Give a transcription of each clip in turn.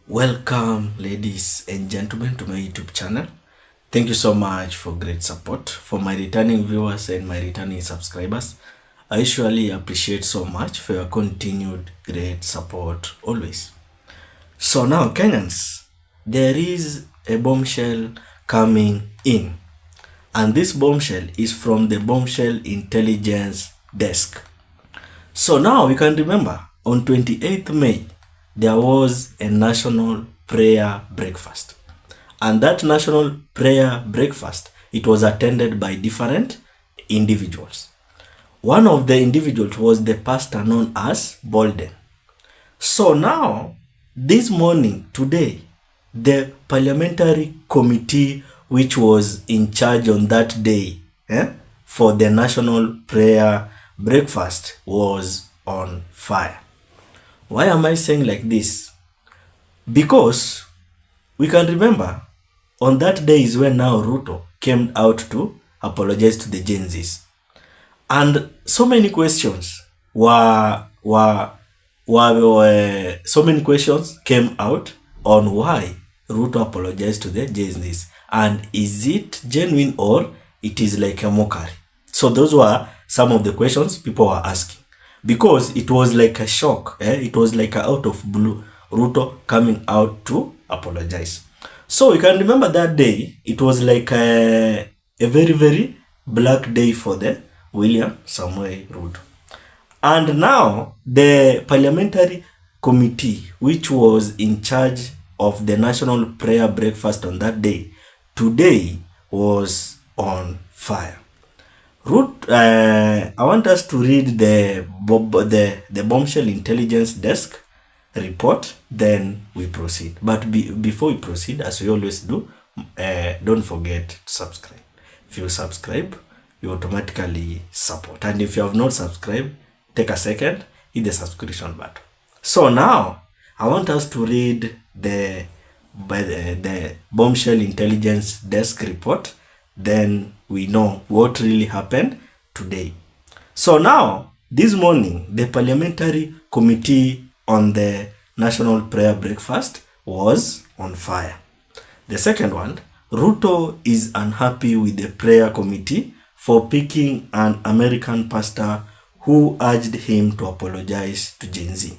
Welcome, ladies and gentlemen, to my YouTube channel. Thank you so much for great support. For my returning viewers and my returning subscribers, I usually appreciate so much for your continued great support always. So now, Kenyans, there is a bombshell coming in. And this bombshell is from the Bombshell Intelligence Desk. So now we can remember on 28th May, there was a national prayer breakfast. And that national prayer breakfast, it was attended by different individuals. One of the individuals was the pastor known as Bolden. So now, this morning, today, the parliamentary committee which was in charge on that day for the national prayer breakfast was on fire. Why am I saying like this? Because we can remember on that day is when now Ruto came out to apologize to the Gen Zs. And so many questions so many questions came out on why Ruto apologized to the Gen Zs. And is it genuine or it is like a mockery? So those were some of the questions people were asking. Because it was like a shock. It was like a out of blue. Ruto coming out to apologize. So you can remember that day, it was like a very, very black day for the William Samoei Ruto. And now the parliamentary committee, which was in charge of the national prayer breakfast on that day, today was on fire. I want us to read the Bombshell Intelligence Desk report, then we proceed. But before we proceed, as we always do, don't forget to subscribe. If you subscribe, you automatically support. And if you have not subscribed, take a second, hit the subscription button. So now, I want us to read the Bombshell Intelligence Desk report. Then we know what really happened today. So now, this morning, the parliamentary committee on the national prayer breakfast was on fire. The second one, Ruto is unhappy with the prayer committee for picking an American pastor who urged him to apologize to Gen Z.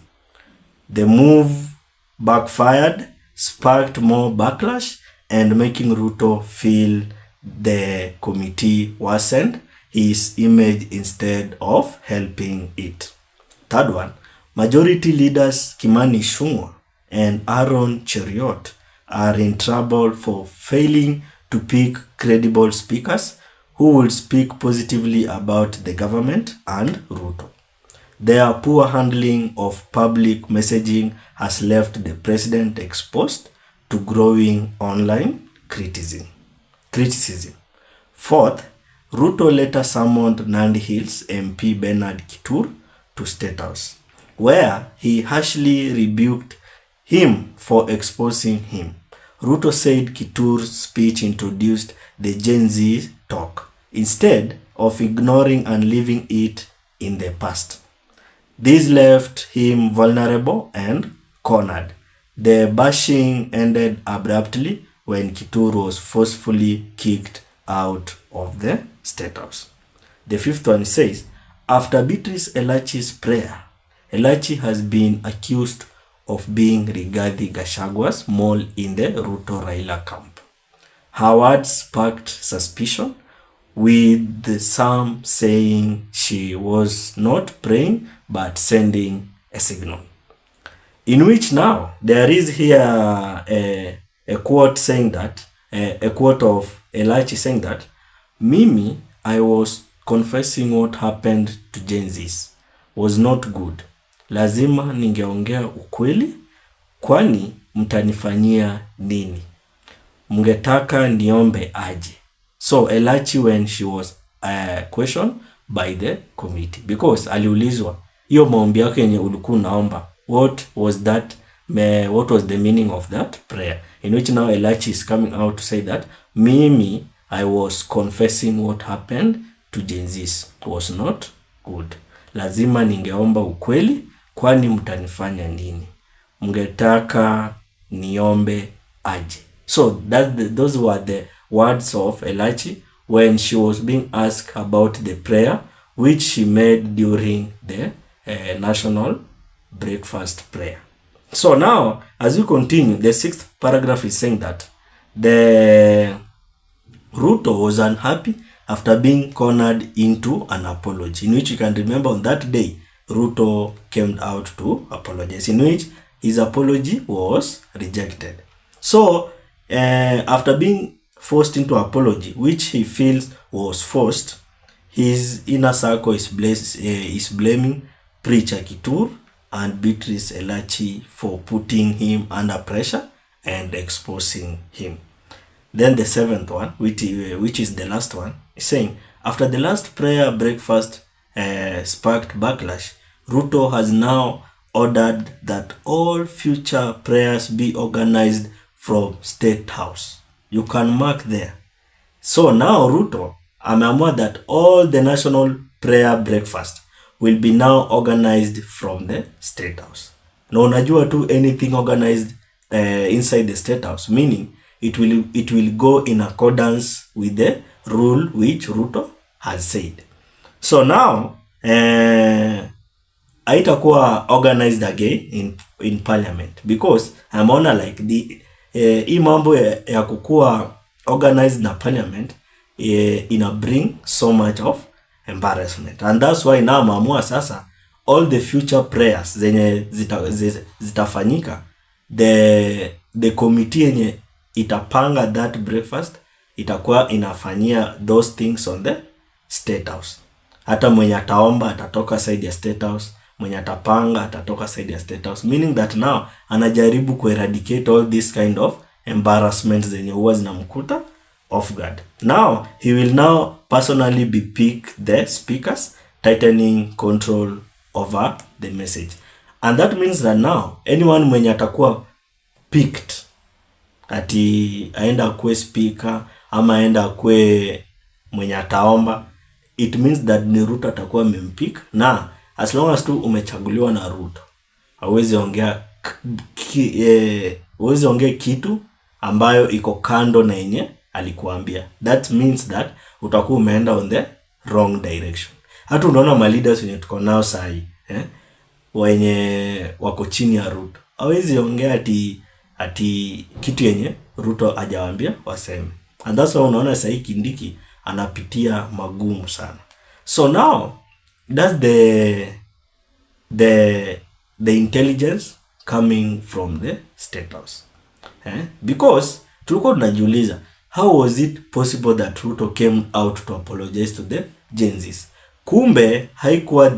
The move backfired, sparked more backlash, and making Ruto feel the committee worsened his image instead of helping it. Third one, majority leaders Kimani Ichung'wah and Aaron Cheruiyot are in trouble for failing to pick credible speakers who will speak positively about the government and Ruto. Their poor handling of public messaging has left the president exposed to growing online criticism. Fourth, Ruto later summoned Nandi Hills MP Bernard Kitur to Statehouse, where he harshly rebuked him for exposing him. Ruto said Kitur's speech introduced the Gen Z talk, instead of ignoring and leaving it in the past. This left him vulnerable and cornered. The bashing ended abruptly when Kitur was forcefully kicked out of the Statehouse. The fifth one says, after Beatrice Elachi's prayer, Elachi has been accused of being Rigathi Gachagwa's mole in the Ruto-Raila camp. Her words sparked suspicion, with some saying she was not praying but sending a signal. In which now there is here a quote saying that, a quote of Elachi saying that, Mimi, I was confessing what happened to Gen Zs was not good. Lazima ningeongea ukweli, kwani mtanifanyia nini? Mngetaka niombe aje. So Elachi, when she was questioned by the committee, because aliulizwa hiyo maombi yako yenye ulikuwa unaomba, what was the meaning of that prayer, in which now Elachi is coming out to say that Mimi, I was confessing what happened to Gen Zs was not good. Lazima ningeomba ukweli, kwani mtanifanya nini? Mngetaka niombe aje. So those were the words of Elachi when she was being asked about the prayer which she made during the national breakfast prayer. So now, as we continue, the 6th paragraph is saying that the Ruto was unhappy after being cornered into an apology, in which you can remember on that day, Ruto came out to apologize, in which his apology was rejected. So, after being forced into apology, which he feels was forced, his inner circle is blaming Preacher Kithure and Beatrice Elachi for putting him under pressure and exposing him. Then the 7th one, which is the last one, is saying, after the last prayer breakfast sparked backlash, Ruto has now ordered that all future prayers be organized from Statehouse. You can mark there. So now Ruto ameamua that all the national prayer breakfast will be now organized from the Statehouse. Na unajua tu anything organized inside the Statehouse, meaning it will go in accordance with the rule which Ruto has said. So now haitakuwa organized again in parliament, because ameona like hii mambo ya kukua organized na parliament ina bring so much of embarrassment, and that's why now maamua sasa all the future prayers zenye zitafanyika, the committee yenye itapanga that breakfast itakuwa inafanyia those things on the Statehouse. Hata mwenye ataomba atatoka side ya Statehouse, mwenye atapanga atatoka side ya Statehouse, meaning that now anajaribu ku-eradicate all this kind of embarrassment zenye huwa zinamkuta off guard. Now he will now personally be pick the speakers, tightening control over the message, and that means that now anyone mwenye atakuwa picked ati aenda kwe speaker ama aenda kwe mwenye ataomba, it means that ni Ruto atakuwa mempick, na as long as tu umechaguliwa na Ruto hauwezi ongea kitu ambayo iko kando na yenye alikuambia. That means that utakuwa umeenda on the wrong direction. Hata unaona ma leaders wenye tuko nao sahi wenye wako chini ya Ruto hawezi ongea ati kitu yenye Ruto hajawaambia waseme, and that's why unaona sahi Kindiki anapitia magumu sana. So now that's the intelligence coming from the Statehouse, because tulikuwa tunajiuliza how was it possible that Ruto came out to apologize to the Gen Zs. Kumbe haikuwa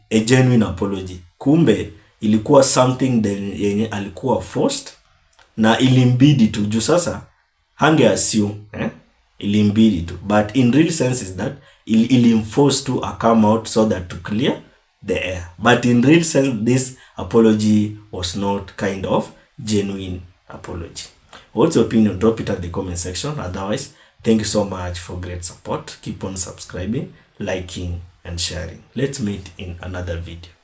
a genuine apology. Kumbe ilikuwa something yenye alikuwa forced na ilimbidi tu juu sasa hange assume ilimbidi tu, but in real sense is that ilimforce to come out so that to clear the air, but in real sense this apology was not kind of genuine apology. What's your opinion? Drop it at the comment section. Otherwise, thank you so much for great support. Keep on subscribing, liking and sharing. Let's meet in another video.